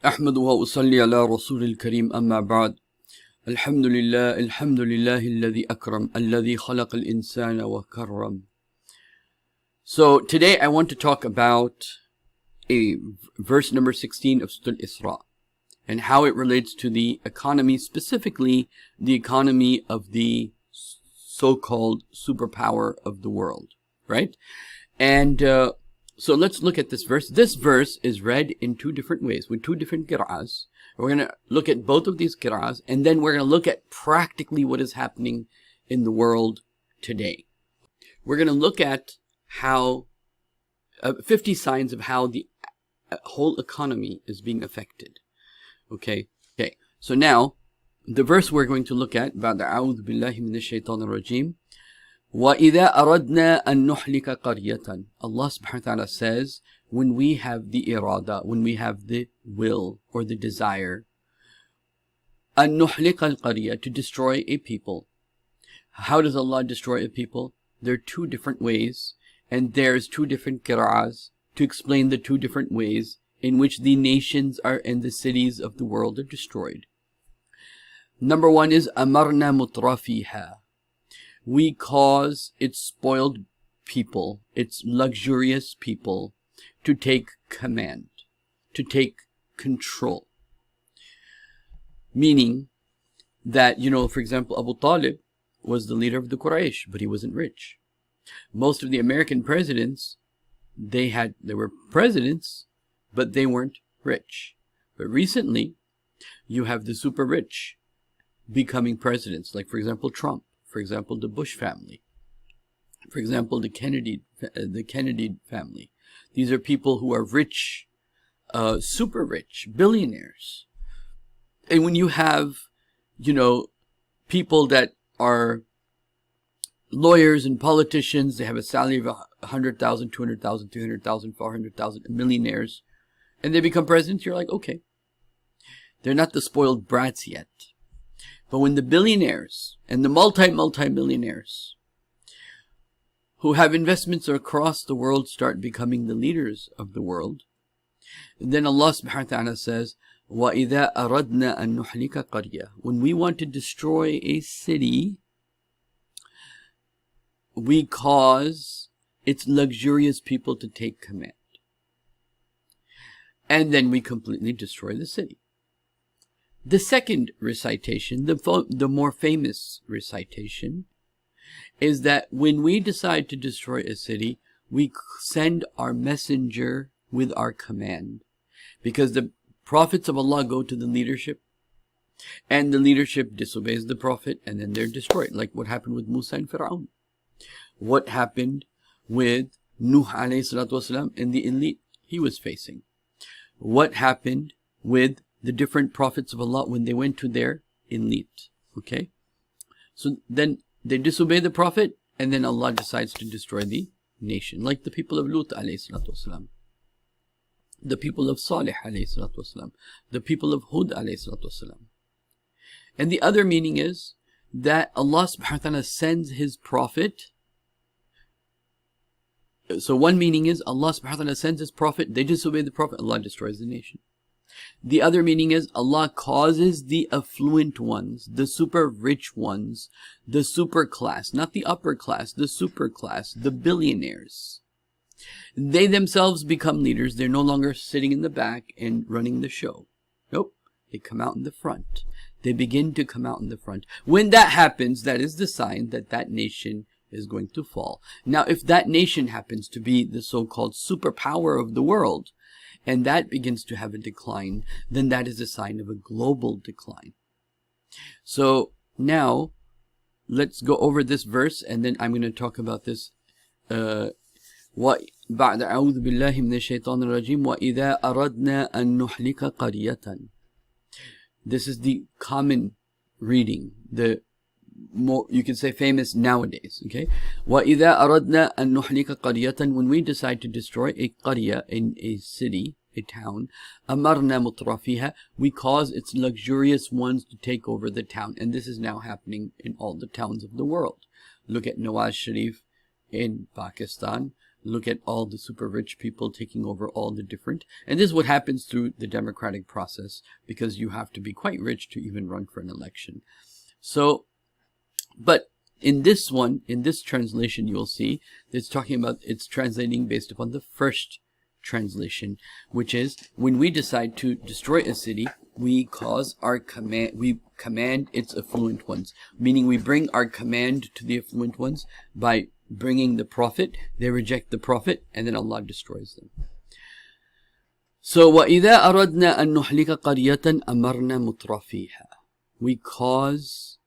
أحمد وأصلي على رسول الكريم أما بعد الحمد لله الذي أكرم الذي خلق الإنسان وكرم. So today I want to talk about a verse number 16 of Surah Al-Isra and how it relates to the economy, specifically the economy of the so-called superpower of the world, right? And so let's look at this verse. This verse is read in two different ways, with two different qira'ahs. We're going to look at both of these qira'ahs, and then we're going to look at practically what is happening in the world today. We're going to look at how 50 signs of how the whole economy is being affected. Okay. So now, the verse we're going to look at, بعد أعوذ بالله من الشيطان الرجيم. وَإِذَا أَرَدْنَا أَن نُحْلِكَ قَرْيَةً. Allah subhanahu wa ta'ala says, when we have the irada, when we have the will or the desire, أَن نُحْلِكَ الْقَرْيَةَ, to destroy a people. How does Allah destroy a people? There are two different ways, and there's two different qira'ahs to explain the two different ways in which the nations are and the cities of the world are destroyed. Number one is أَمَرْنَا مُتْرَفِيهَا. We cause its spoiled people, its luxurious people, to take command, to take control. Meaning that, for example, Abu Talib was the leader of the Quraysh, but he wasn't rich. Most of the American presidents, they were presidents, but they weren't rich. But recently, you have the super rich becoming presidents, like, for example, Trump. For example, the Bush family. For example, the Kennedy family. These are people who are rich, super rich, billionaires. And when you have, people that are lawyers and politicians, they have a salary of 100,000, 200,000, 300,000, 400,000, millionaires, and they become presidents, you're like, okay. They're not the spoiled brats yet. But when the billionaires and the multi-millionaires who have investments across the world start becoming the leaders of the world, then Allah subhanahu wa ta'ala says, وَإِذَا أَرَدْنَا أَن نُحْلِكَ قَرْيَةً. When we want to destroy a city, we cause its luxurious people to take command. And then we completely destroy the city. The second recitation, the more famous recitation, is that when we decide to destroy a city, we send our messenger with our command. Because the prophets of Allah go to the leadership, and the leadership disobeys the prophet, and then they're destroyed. Like what happened with Musa and Fir'aun. What happened with Nuh alayhi salatu wasalam and the elite he was facing. What happened with the different prophets of Allah when they went to their elite. Okay? So then they disobey the prophet, and then Allah decides to destroy the nation. Like the people of Lut alayhi salatu wasalam, the people of Salih alayhi salatu wasalam, the people of Hud alayhi salatu wasalam. And the other meaning is that Allah subhanahu wa ta'ala sends His prophet. So one meaning is Allah subhanahu wa ta'ala sends His prophet, they disobey the prophet, Allah destroys the nation. The other meaning is Allah causes the affluent ones, the super rich ones, the super class, not the upper class, the super class, the billionaires. They themselves become leaders. They're no longer sitting in the back and running the show. Nope. They come out in the front. They begin to come out in the front. When that happens, that is the sign that that nation is going to fall. Now, if that nation happens to be the so-called superpower of the world, and that begins to have a decline, then that is a sign of a global decline. So now, let's go over this verse, and then I'm going to talk about this. بعد أعوذ بالله من الشيطان الرجيم وإذا أردنا أن نحلك قرية. This is the common reading, the more, you can say, famous nowadays. Okay, وَإِذَا أَرَدْنَا أَن نُحْلِكَ قَرْيَةً. When we decide to destroy a qarya, in a city, a town, أَمَرْنَا مُتْرَفِيهَا, we cause its luxurious ones to take over the town. And this is now happening in all the towns of the world. Look at Nawaz Sharif in Pakistan. look at all the super rich people taking over all the different, and this is what happens through the democratic process, because you have to be quite rich to even run for an election. So, but in this one, in this translation, you'll see it's talking about, it's translating based upon the first translation, which is when we decide to destroy a city, we command its affluent ones, meaning we bring our command to the affluent ones by bringing the Prophet. They reject the Prophet, and then Allah destroys them. So وَإِذَا أَرَدْنَا أَن نُحْلِكَ قَرْيَةً أَمَرْنَا مُتْرَفِيهَا. We cause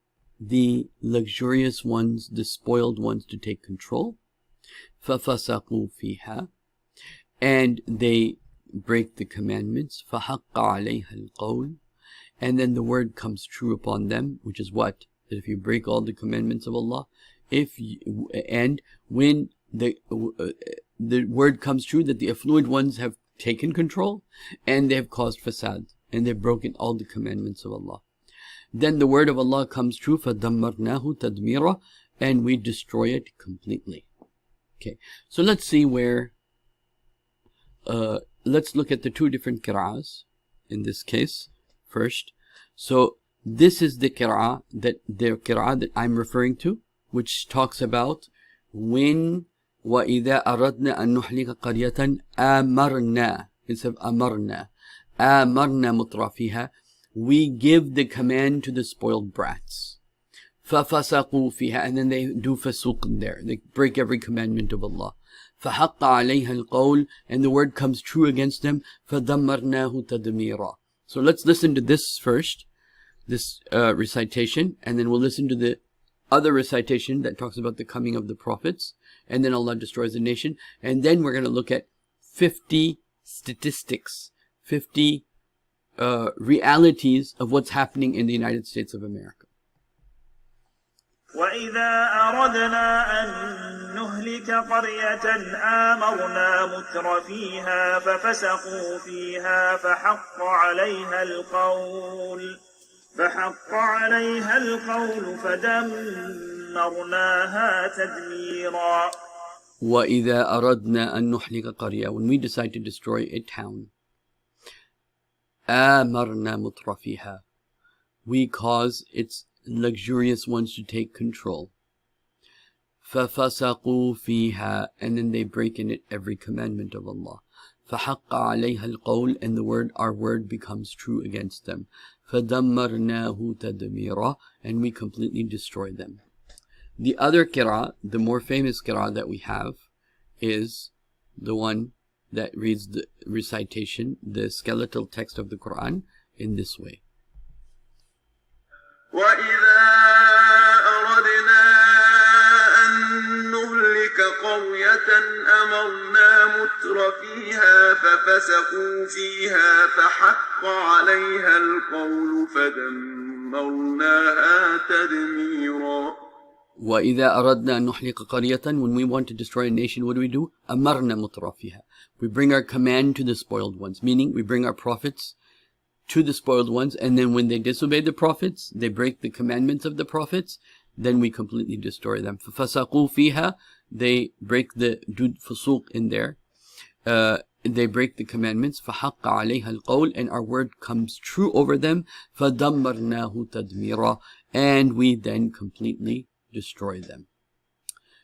the luxurious ones, the spoiled ones, to take control. فَفَسَقُوا فِيهَا. And they break the commandments. فَحَقَّ عَلَيْهَا الْقَوْلِ. And then the word comes true upon them, which is what? That if you break all the commandments of Allah, when the word comes true that the affluent ones have taken control, and they have caused fasad, and they've broken all the commandments of Allah, then the word of Allah comes true, فَدَمَّرْنَاهُ تَدْمِيرًا, and we destroy it completely. Okay, so let's see where, let's look at the two different qira'ahs in this case first. So this is the qira'ah that I'm referring to, which talks about when وَإِذَا أَرَدْنَا أَن نُحْلِكَ قَرْيَةً آمَرْنَا, instead of أَمَرْنَا, آمَرْنَا مُتْرَفِيهَا, we give the command to the spoiled brats. فَفَسَقُوا فِيهَا, and then they do fasuq in there. They break every commandment of Allah. فَحَقَّ عَلَيْهَا الْقَوْلِ, and the word comes true against them. فَدَمَّرْنَاهُ تَدْمِيرًا. So let's listen to this first, this recitation, and then we'll listen to the other recitation that talks about the coming of the prophets, and then Allah destroys the nation, and then we're going to look at 50 statistics, 50 realities of what's happening in the United States of America. وَإِذَا أَرَدْنَا أَن نُهْلِكَ قَرْيَةً آمَرْنَا مُتْرَفِيهَا فَفَسَقُوا فِيهَا فَحَقَّ عَلَيْهَا الْقَوْلُ فَدَمَّرْنَاهَا تَدْمِيرًا. وَإِذَا أَرَدْنَا أَن نُحْلِكَ قَرْيَةً, when we decide to destroy a town, آمَرْنَا مُتْرَفِيهَا, we cause its luxurious ones to take control. فَفَسَقُوا فِيهَا, and then they break in it every commandment of Allah. فَحَقَّ عَلَيْهَا الْقَوْلِ, and our word becomes true against them. فَدَمَّرْنَاهُ تَدْمِيرًا, and we completely destroy them. The other qira'ah, the more famous qira'ah that we have, is the one that reads the recitation, the skeletal text of the Quran, in this way. وَإِذَا أَرَدْنَا أَن نُهْلِكَ قَرْيَةً أَمَرْنَا مُتْرَفِيهَا فَفَسَقُوا فِيهَا فَحَقَّ عَلَيْهَا الْقَوْلُ فَدَمَّرْنَاهَا تَدْمِيرًا. وَإِذَا أَرَدْنَا أَن نُحْلِكَ قَرْيَةً, when we want to destroy a nation, what do? أَمَرْنَا مُتْرَفِيهَا, we bring our command to the spoiled ones, meaning we bring our prophets to the spoiled ones, and then when they disobey the prophets, they break the commandments of the prophets, then we completely destroy them. فَفَسَقُوا فِيهَا, they break the fusuq in there, they break the commandments. فَحَقَّ عَلَيْهَا الْقَوْلِ, and our word comes true over them. فَدَمَّرْنَاهُ تَدْمِيرًا, and we then completely destroy them.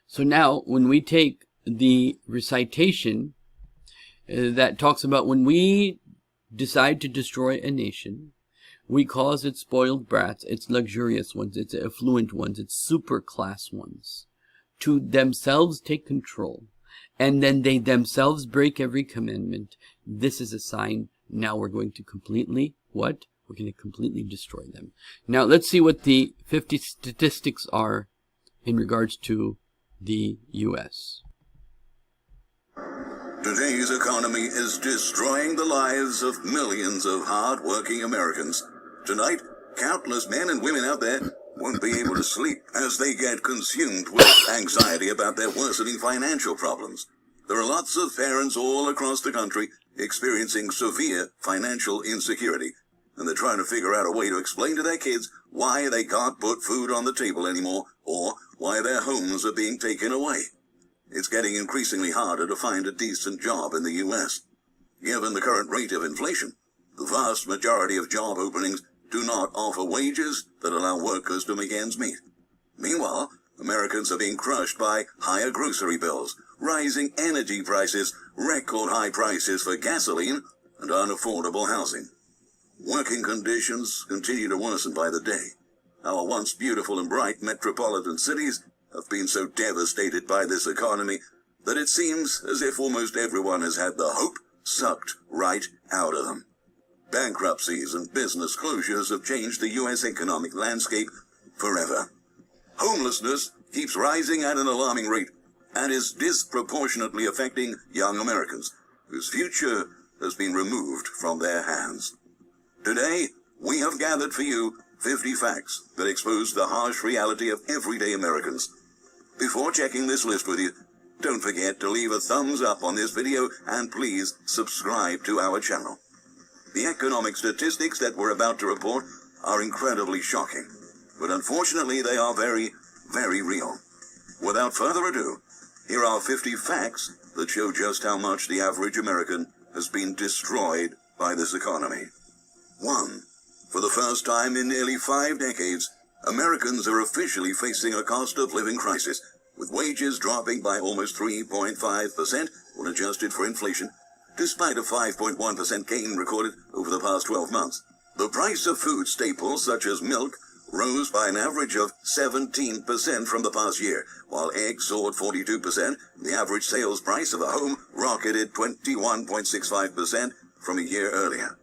So now, when we take the recitation that talks about when we decide to destroy a nation, we cause its spoiled brats, its luxurious ones, its affluent ones, its super class ones, to themselves take control, and then they themselves break every commandment. This is a sign. Now we're going to completely, what? We're going to completely destroy them. Now let's see what the 50 statistics are in regards to the U.S. Today's economy is destroying the lives of millions of hard-working Americans. Tonight, countless men and women out there won't be able to sleep as they get consumed with anxiety about their worsening financial problems. There are lots of parents all across the country experiencing severe financial insecurity, and they're trying to figure out a way to explain to their kids why they can't put food on the table anymore, or why their homes are being taken away. it's getting increasingly harder to find a decent job in the U.S. Given the current rate of inflation, the vast majority of job openings do not offer wages that allow workers to make ends meet. Meanwhile, Americans are being crushed by higher grocery bills, rising energy prices, record high prices for gasoline, and unaffordable housing. Working conditions continue to worsen by the day. Our once beautiful and bright metropolitan cities have been so devastated by this economy that it seems as if almost everyone has had the hope sucked right out of them. Bankruptcies and business closures have changed the U.S. economic landscape forever. Homelessness keeps rising at an alarming rate and is disproportionately affecting young Americans, whose future has been removed from their hands. Today, we have gathered for you 50 facts that expose the harsh reality of everyday Americans. Before checking this list with you, don't forget to leave a thumbs up on this video and please subscribe to our channel. The economic statistics that we're about to report are incredibly shocking, but unfortunately they are very, very real. Without further ado, here are 50 facts that show just how much the average American has been destroyed by this economy. 1. For the first time in nearly 5 decades, Americans are officially facing a cost of living crisis, with wages dropping by almost 3.5% when adjusted for inflation, despite a 5.1% gain recorded over the past 12 months. The price of food staples such as milk rose by an average of 17% from the past year, while eggs soared 42%. The average sales price of a home rocketed 21.65% from a year earlier.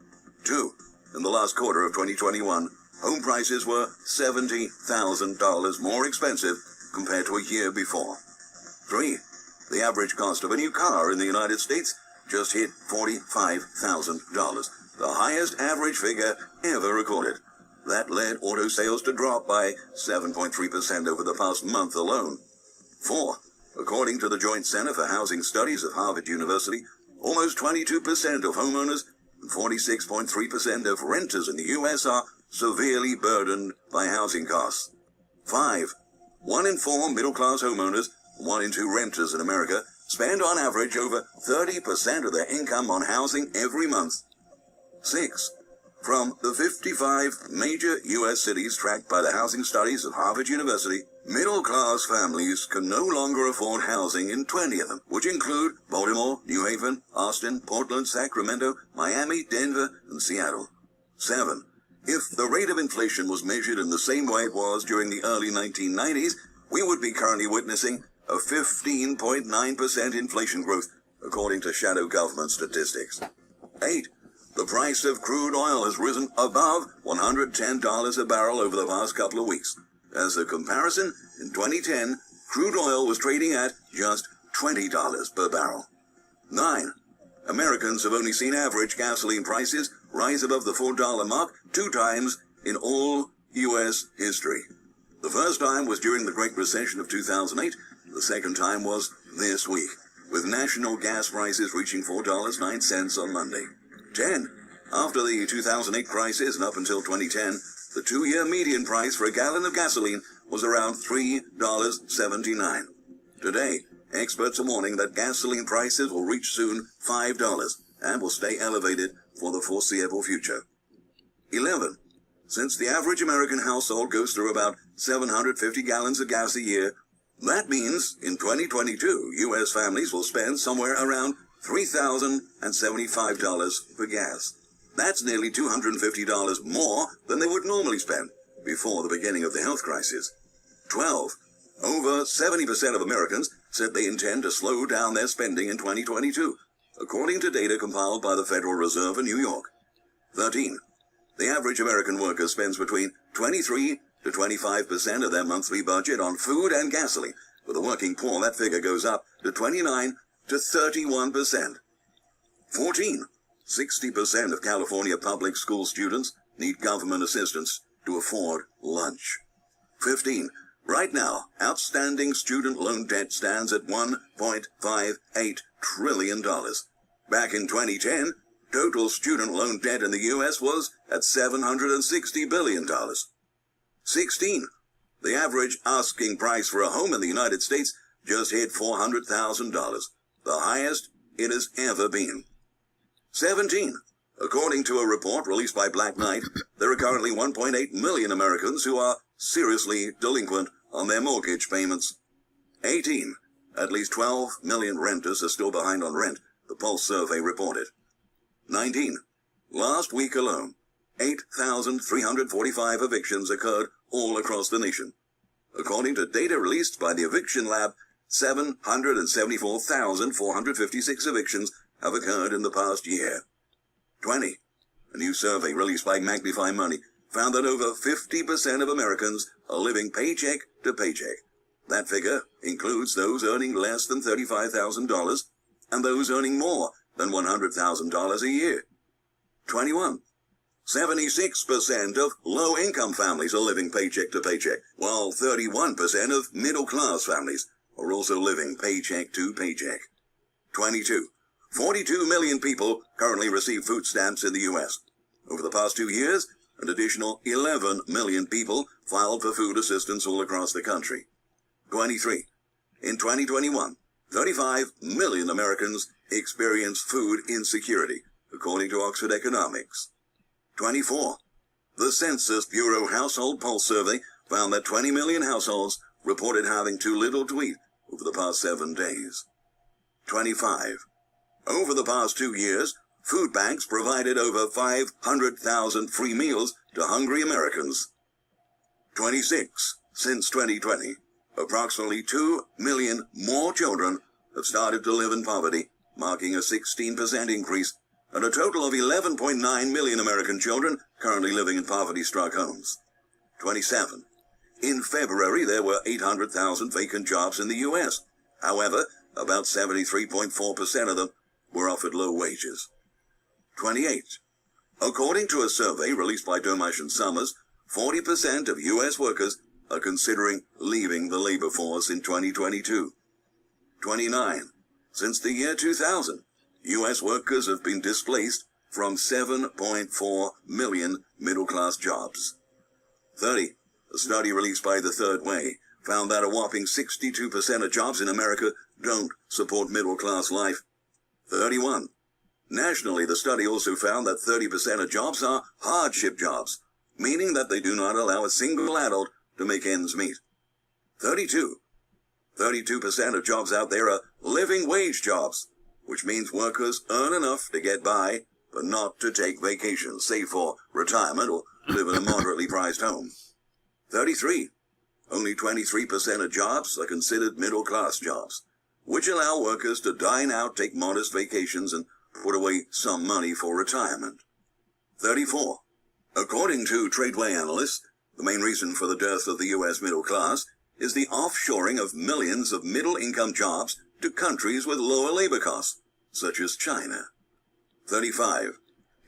2. In the last quarter of 2021, home prices were $70,000 more expensive compared to a year before. 3. The average cost of a new car in the United States just hit $45,000, the highest average figure ever recorded. That led auto sales to drop by 7.3% over the past month alone. 4. According to the Joint Center for Housing Studies of Harvard University, almost 22% of homeowners and 46.3% of renters in the U.S. are severely burdened by housing costs. 5. 1 in 4 middle-class homeowners, 1 in 2 renters in America spend on average over 30% of their income on housing every month. 6. From the 55 major U.S. cities tracked by the Housing Studies of Harvard University, middle-class families can no longer afford housing in 20 of them, which include Baltimore, New Haven, Austin, Portland, Sacramento, Miami, Denver, and Seattle. 7. If the rate of inflation was measured in the same way it was during the early 1990s, we would be currently witnessing a 15.9% inflation growth, according to shadow government statistics. 8. The price of crude oil has risen above $110 a barrel over the past couple of weeks. As a comparison, in 2010, crude oil was trading at just $20 per barrel. 9. Americans have only seen average gasoline prices rise above the $4 mark 2 times in all U.S. history. The first time was during the Great Recession of 2008. The second time was this week, with national gas prices reaching $4.09 on Monday. 10. After the 2008 crisis and up until 2010, the 2-year median price for a gallon of gasoline was around $3.79. Today, experts are warning that gasoline prices will reach soon $5 and will stay elevated for the foreseeable future. 11. Since the average American household goes through about 750 gallons of gas a year, that means in 2022, U.S. families will spend somewhere around $3,075 for gas. That's nearly $250 more than they would normally spend before the beginning of the health crisis. 12. Over 70% of Americans said they intend to slow down their spending in 2022, according to data compiled by the Federal Reserve in New York. 13. The average American worker spends between 23 to 25% of their monthly budget on food and gasoline. For the working poor, that figure goes up to 29 to 31%. 14. 60% of California public school students need government assistance to afford lunch. 15. Right now, outstanding student loan debt stands at $1.58 trillion. Back in 2010, total student loan debt in the U.S. was at $760 billion. 16. The average asking price for a home in the United States just hit $400,000, the highest it has ever been. 17. According to a report released by Black Knight, there are currently 1.8 million Americans who are seriously delinquent on their mortgage payments. 18. At least 12 million renters are still behind on rent, the Pulse survey reported. 19. Last week alone, 8,345 evictions occurred all across the nation. According to data released by the Eviction Lab, 774,456 evictions have occurred in the past year. 20. A new survey released by Magnify Money found that over 50% of Americans are living paycheck to paycheck. That figure includes those earning less than $35,000 and those earning more than $100,000 a year. 21. 76% of low-income families are living paycheck to paycheck, while 31% of middle-class families are also living paycheck to paycheck. 22. 42 million people currently receive food stamps in the U.S. Over the past 2 years, an additional 11 million people filed for food assistance all across the country. 23. In 2021, 35 million Americans experienced food insecurity, according to Oxford Economics. 24. The Census Bureau Household Pulse Survey found that 20 million households reported having too little to eat over the past 7 days. 25. Over the past 2 years, food banks provided over 500,000 free meals to hungry Americans. 26. Since 2020, approximately 2 million more children have started to live in poverty, marking a 16% increase, and a total of 11.9 million American children currently living in poverty-struck homes. 27. In February, there were 800,000 vacant jobs in the U.S. However, about 73.4% of them were offered low wages. 28. According to a survey released by Domash and Summers, 40% of U.S. workers are considering leaving the labor force in 2022. 29. Since the year 2000, U.S. workers have been displaced from 7.4 million middle-class jobs. 30. A study released by The Third Way found that a whopping 62% of jobs in America don't support middle-class life. 31. Nationally, the study also found that 30% of jobs are hardship jobs, meaning that they do not allow a single adult to make ends meet. 32. 32% of jobs out there are living wage jobs, which means workers earn enough to get by, but not to take vacations, save for retirement or live in a moderately priced home. 33. Only 23% of jobs are considered middle-class jobs, which allow workers to dine out, take modest vacations, and put away some money for retirement. 34. According to Tradeway analysts, the main reason for the dearth of the U.S. middle class is the offshoring of millions of middle-income jobs to countries with lower labor costs, such as China. 35.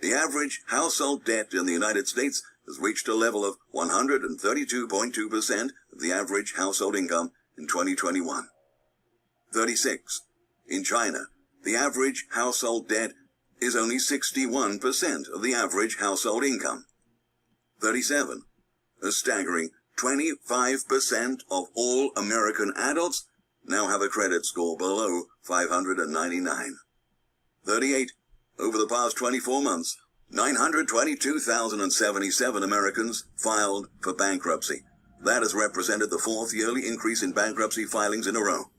The average household debt in the United States has reached a level of 132.2% of the average household income in 2021. 36. In China, the average household debt is only 61% of the average household income. 37. A staggering 25% of all American adults now have a credit score below 599. 38. Over the past 24 months, 922,077 Americans filed for bankruptcy. That has represented the 4th yearly increase in bankruptcy filings in a row.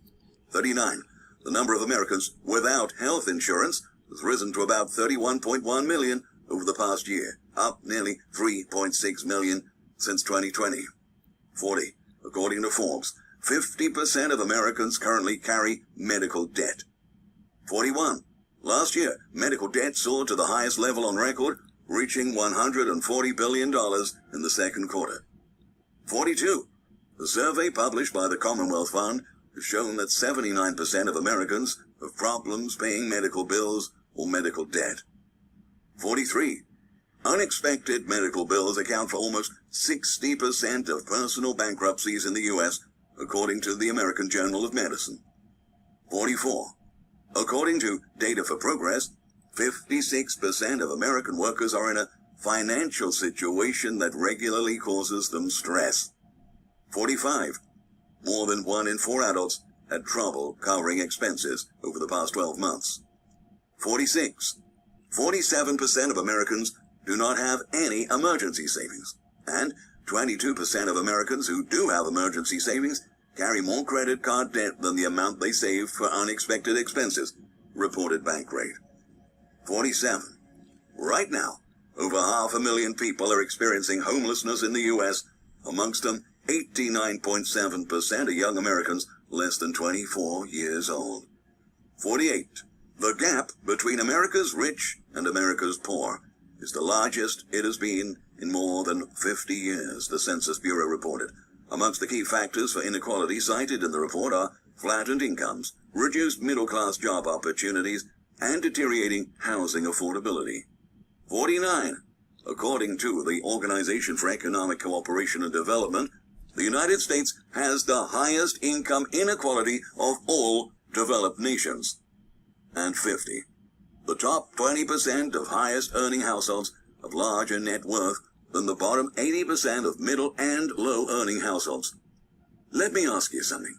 39. The number of Americans without health insurance has risen to about 31.1 million over the past year, up nearly 3.6 million since 2020. 40. According to Forbes, 50% of Americans currently carry medical debt. 41. Last year, medical debt soared to the highest level on record, reaching $140 billion in the second quarter. 42. The survey published by the Commonwealth Fund has shown that 79% of Americans have problems paying medical bills or medical debt. 43. Unexpected medical bills account for almost 60% of personal bankruptcies in the U.S., according to the American Journal of Medicine. 44. According to Data for Progress, 56% of American workers are in a financial situation that regularly causes them stress. 45. More than 1 in 4 adults had trouble covering expenses over the past 12 months. 46. 47% of Americans do not have any emergency savings. And 22% of Americans who do have emergency savings carry more credit card debt than the amount they save for unexpected expenses, reported Bankrate. 47. Right now, over 500,000 people are experiencing homelessness in the U.S., amongst them 89.7% are young Americans less than 24 years old. 48. The gap between America's rich and America's poor is the largest it has been in more than 50 years, the Census Bureau reported. Amongst the key factors for inequality cited in the report are flattened incomes, reduced middle-class job opportunities, and deteriorating housing affordability. 49. According to the Organization for Economic Cooperation and Development, the United States has the highest income inequality of all developed nations. And 50. The top 20% of highest earning households have larger net worth than the bottom 80% of middle and low earning households. Let me ask you something.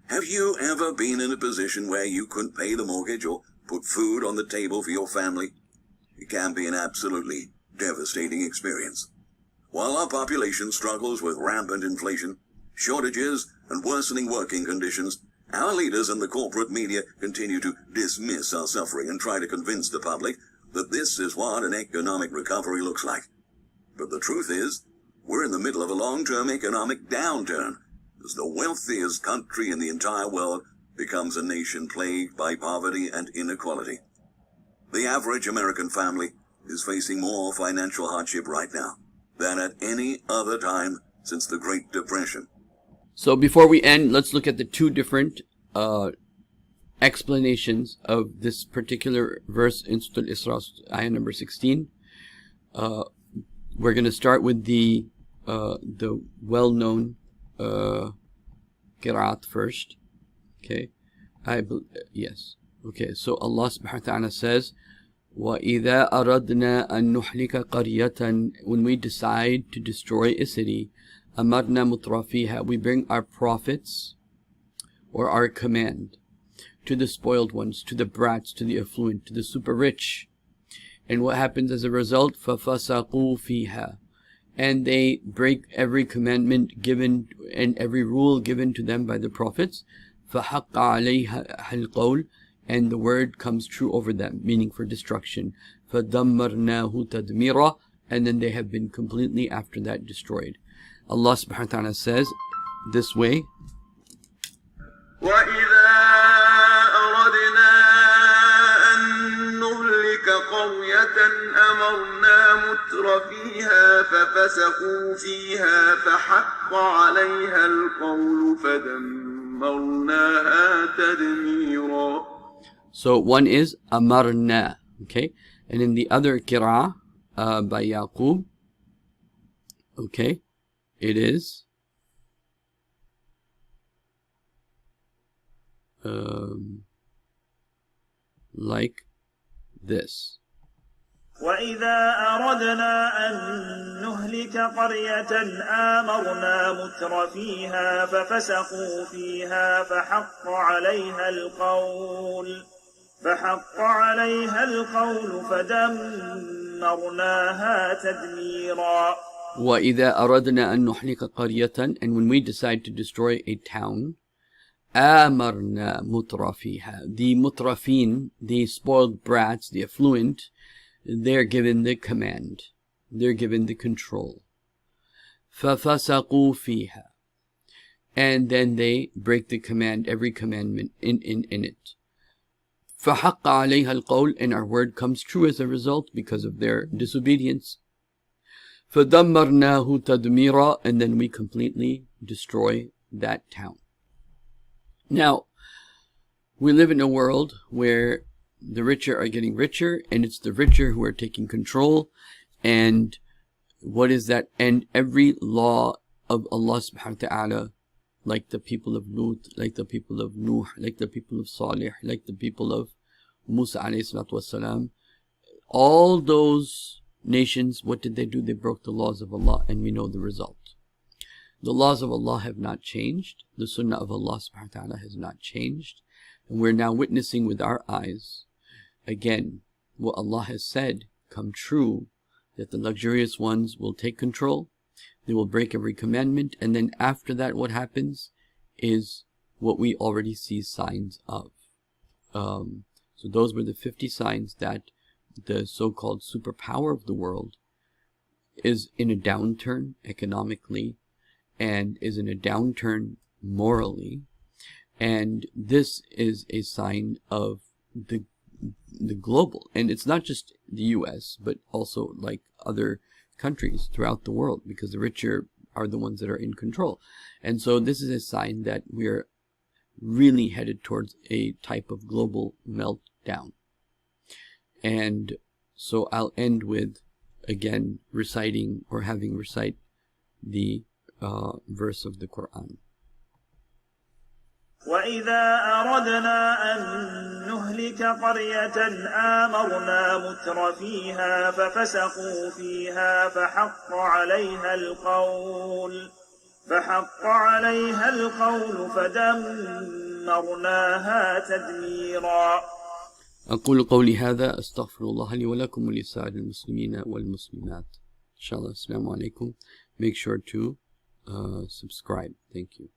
Have you ever been in a position where you couldn't pay the mortgage or put food on the table for your family? It can be an absolutely devastating experience. While our population struggles with rampant inflation, shortages, and worsening working conditions, our leaders and the corporate media continue to dismiss our suffering and try to convince the public that this is what an economic recovery looks like. But the truth is, we're in the middle of a long-term economic downturn as the wealthiest country in the entire world becomes a nation plagued by poverty and inequality. The average American family is facing more financial hardship right now than at any other time since the Great Depression. So before we end, let's look at the two different explanations of this particular verse in Surah Al-Isra, ayah number 16. We're going to start with the well-known qira'at first. Okay, yes. Okay, so Allah subhanahu wa ta'ala says, وَإِذَا أَرَدْنَا أَن نُحْلِكَ قَرْيَةً, when we decide to destroy a city, أَمَرْنَا مُتْرَفِيهَا, we bring our prophets or our command to the spoiled ones, to the brats, to the affluent, to the super rich. And what happens as a result? فَفَسَقُوا فِيهَا, and they break every commandment given and every rule given to them by the prophets. فَحَقَّ عَلَيْهَا الْقَوْلِ, and the word comes true over them, meaning for destruction. فَدَمَّرْنَاهُ تَدْمِيرًا, and then they have been completely after that destroyed. Allah subhanahu wa ta'ala says this way, وَإِذَا أَرَدْنَا أَن نُهْلِكَ قَرْيَةً أَمَرْنَا مُتْرَفِيهَا فَفَسَقُوا فِيهَا فَحَقَّ عَلَيْهَا الْقَوْلُ فَدَمَّرْنَاهَا تَدْمِيرًا. So one is amarna, okay, and in the other qira'ah by Yaqub, okay, it is like this. وَإِذَا أَرَدْنَا أَن نُهْلِكَ قَرْيَةً آمَرْنَا مُتْرَفِيهَا فَفَسَقُوا فِيهَا فَحَقَّ عَلَيْهَا الْقَوْلُ فَدَمَّرْنَاهَا تَدْمِيرًا. وَإِذَا أَرَدْنَا أَن نُحْلِكَ قَرْيَةً, and when we decide to destroy a town, آمَرْنَا مُتْرَفِيهَا, the mutrafin, the spoiled brats, the affluent, they're given the command, they're given the control. فَفَسَقُوا فِيهَا, and then they break the command, every commandment in it. فَحَقَّ عَلَيْهَا الْقَوْلِ, and our word comes true as a result because of their disobedience. فَدَمَّرْنَاهُ تَدْمِيرًا, and then we completely destroy that town. Now, we live in a world where the richer are getting richer, and it's the richer who are taking control. And what is that? And every law of Allah subhanahu wa ta'ala, like the people of Lut, like the people of Nuh, like the people of Salih, like the people of Musa alayhi salatu wasalam, all those nations, what did they do? They broke the laws of Allah, and we know the result. The laws of Allah have not changed. The sunnah of Allah subhanahu wa ta'ala has not changed. And we're now witnessing with our eyes, again, what Allah has said come true, that the luxurious ones will take control, they will break every commandment, and then after that what happens is what we already see signs of. So those were the 50 signs that the so-called superpower of the world is in a downturn economically, and is in a downturn morally, and this is a sign of the global, and it's not just the US, but also like other countries throughout the world, because the richer are the ones that are in control. And so this is a sign that we're really headed towards a type of global meltdown. And so I'll end with, again, reciting or having recite the verse of the Quran. وإذا أردنا أن نهلك قرية آمرنا متر فيها ففسقوا فيها فحق عليها القول فدمرناها تدميرا. أقول قولي هذا أستغفر الله لي ولكم ولسائر المسلمين والمسلمات. Inshallah. Assalamu alaikum. Make sure to subscribe. Thank you.